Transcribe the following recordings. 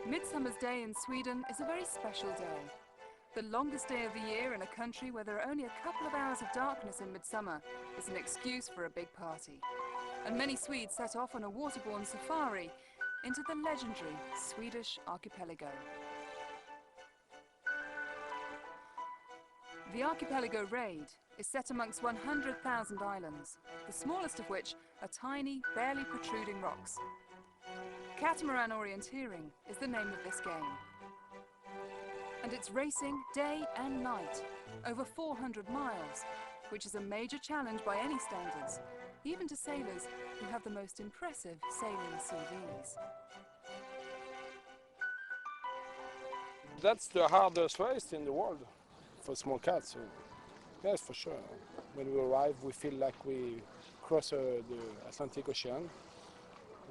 Midsummer's Day in Sweden is a very special day. The longest day of the year in a country where there are only a couple of hours of darkness in midsummer is an excuse for a big party. And many Swedes set off on a waterborne safari into the legendary Swedish archipelago. The Archipelago Raid is set amongst 100,000 islands, the smallest of which are tiny, barely protruding rocks. Catamaran orienteering is the name of this game. And it's racing day and night, over 400 miles, which is a major challenge by any standards, even to sailors who have the most impressive sailing CVs. That's the hardest race in the world for small cats. So yes, for sure. When we arrive, we feel like we cross the Atlantic Ocean.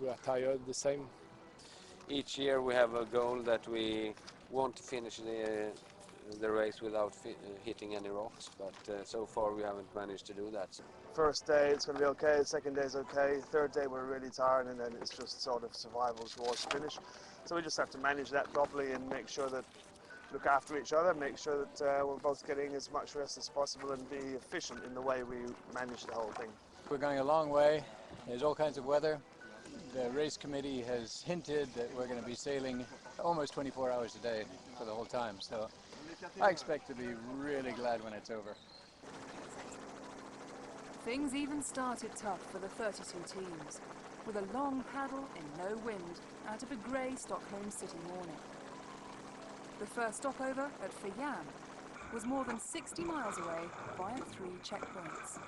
We are tired, the same. Each year we have a goal that we want to finish the race without hitting any rocks, but so far we haven't managed to do that. First day it's going to be okay, second day is okay, third day we're really tired, and then it's just sort of survival towards the finish. So we just have to manage that properly and make sure that look after each other, make sure that we're both getting as much rest as possible and be efficient in the way we manage the whole thing. We're going a long way, there's all kinds of weather. The race committee has hinted that we're going to be sailing almost 24 hours a day for the whole time, so I expect to be really glad when it's over. Things even started tough for the 32 teams, with a long paddle in no wind out of a grey Stockholm city morning. The first stopover at Feyam was more than 60 miles away via 3 checkpoints.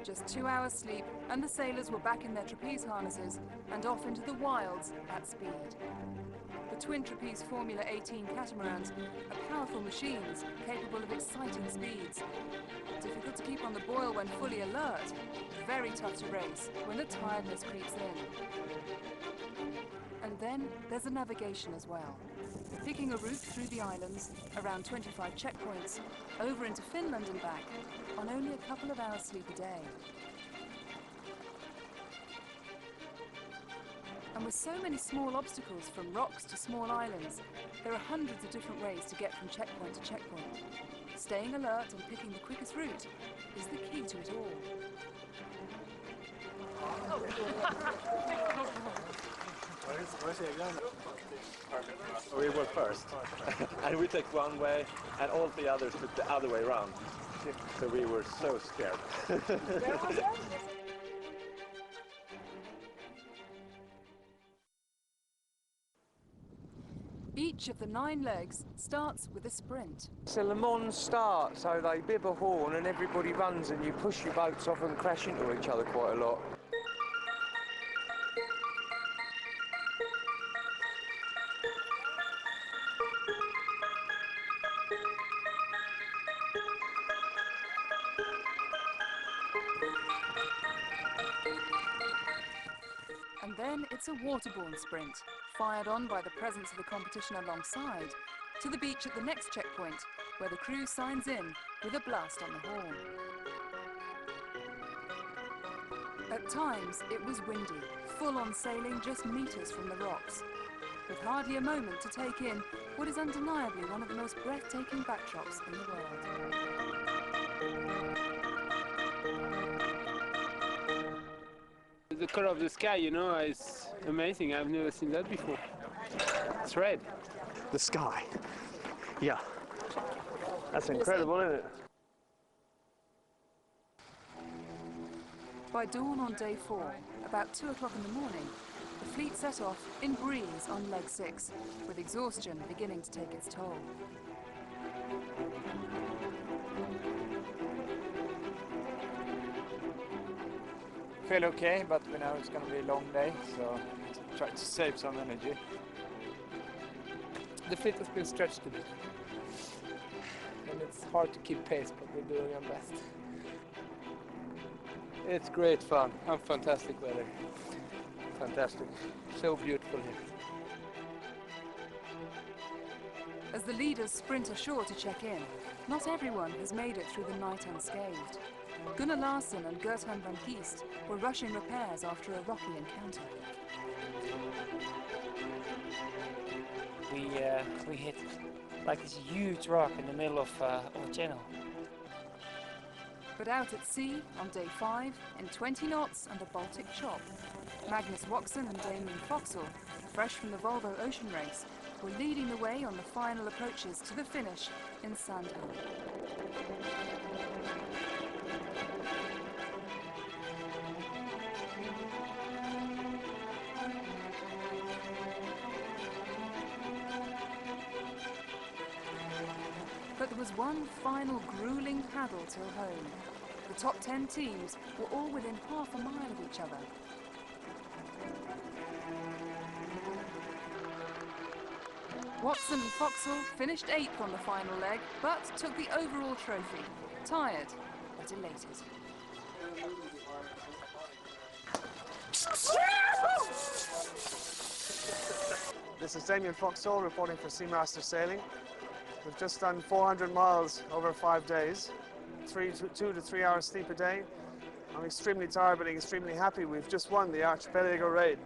Just 2 hours sleep and the sailors were back in their trapeze harnesses and off into the wilds at speed. The twin trapeze Formula 18 catamarans are powerful machines capable of exciting speeds. Difficult to keep on the boil when fully alert, very tough to race when the tiredness creeps in. And then there's the navigation as well. Picking a route through the islands, around 25 checkpoints, over into Finland and back, on only a couple of hours sleep a day. And with so many small obstacles from rocks to small islands, there are hundreds of different ways to get from checkpoint to checkpoint. Staying alert and picking the quickest route is the key to it all. We were first, and we took one way, and all the others took the other way around. So we were so scared. Each of the 9 legs starts with a sprint. It's a Le Mans start, so they bib a horn and everybody runs and you push your boats off and crash into each other quite a lot. And then it's a waterborne sprint, fired on by the presence of the competition alongside, to the beach at the next checkpoint, where the crew signs in with a blast on the horn. At times, it was windy, full-on sailing just meters from the rocks, with hardly a moment to take in what is undeniably one of the most breathtaking backdrops in the world. The color of the sky, you know, is amazing. I've never seen that before. It's red. The sky. Yeah. That's incredible, isn't it? By dawn on day 4, about 2 o'clock in the morning, the fleet set off in breeze on leg 6, with exhaustion beginning to take its toll. Feel okay, but we know it's going to be a long day, so try to save some energy. The fleet has been stretched a bit, and it's hard to keep pace, but we're doing our best. It's great fun and fantastic weather. Fantastic. So beautiful here. As the leaders sprint ashore to check in, not everyone has made it through the night unscathed. Gunnar Larsson and Gerthan van Giest were rushing repairs after a rocky encounter. We hit like this huge rock in the middle of a channel. But out at sea, on day 5, in 20 knots and a Baltic chop, Magnus Waxen and Damien Foxall, fresh from the Volvo Ocean Race, were leading the way on the final approaches to the finish in Sandholm. But there was one final grueling paddle till home. The top 10 teams were all within half a mile of each other. Watson and Foxall finished 8th on the final leg, but took the overall trophy, tired but elated. This is Damien Foxall reporting for Seamaster Sailing. We've just done 400 miles over 5 days, 2 to 3 hours sleep a day. I'm extremely tired but extremely happy. We've just won the Archipelago Raid.